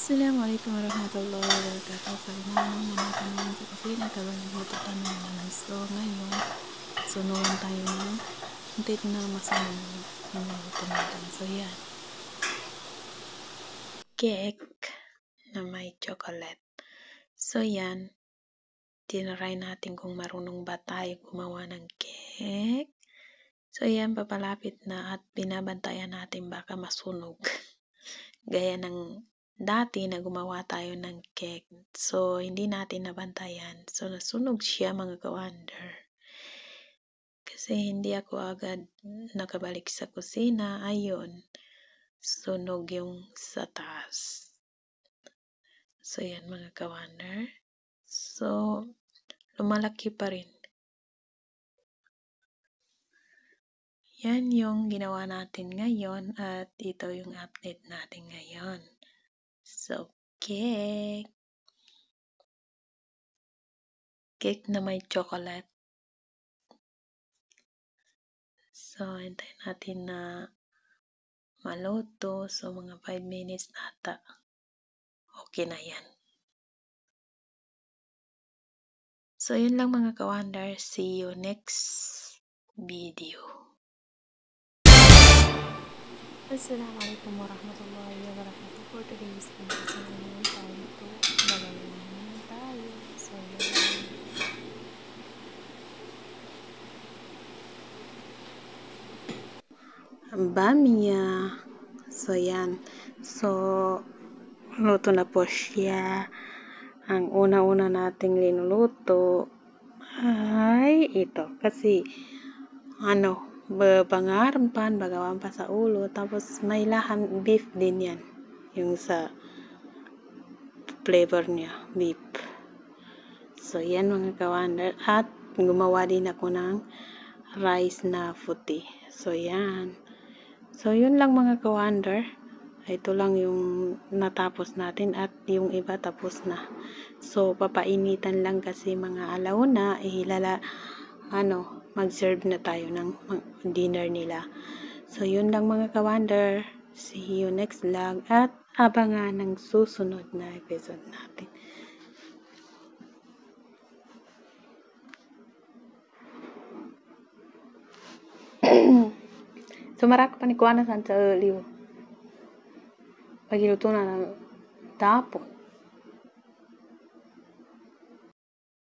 Assalamualaikum warahmatullahi wabarakatuh. Kali naman naman naman sa kusina. Ikaw nagluto ka naman. So ngayon, sunugan tayo ng untit na masunog. Niluluto natin. So yan. Cake na may chocolate. So yan. Tinaray natin kung marunong ba tayo gumawa ng cake. So yan, papalapit na at binabantayan natin baka masunog. Gaya ng dati na gumawa tayo ng cake. So, hindi natin nabantayan. So, nasunog siya mga ka-wonder. Kasi hindi ako agad nakabalik sa kusina. Ayun, sunog yung sa taas. So, yan mga ka-wonder. So, lumalaki pa rin. Yan yung ginawa natin ngayon at ito yung update natin ngayon. So, cake. Cake na may chocolate. So, hintayin natin na maluto. So, mga 5 minutes nata. Okay na yan. So, yun lang mga ka-wonder. See you next video. Assalamualaikum warahmatullahi wabarakatuh. For today's video, so ngayon tayo ito. Gagawin naman tayo. So, yun. Bamia. So, yan. So, luto na po siya. Ang una-una nating linuluto ay ito. Kasi, bangaran pan, bagawan pa sa ulo. Tapos, may lahan beef din yan. Yung sa flavor niya, beef. So, yan mga ka-wonder. At, gumawa din ako ng rice na puti. So, yan. So, yun lang mga ka-wonder. Ito lang yung natapos natin at yung iba tapos na. So, papainitan lang kasi mga alauna, mag-serve na tayo ng dinner nila. So, yun lang mga ka-wonder. See you next vlog at abangan ng susunod na episode natin. Sumarak pa ni Kuana sa liw. Pagiluto na ng tapon.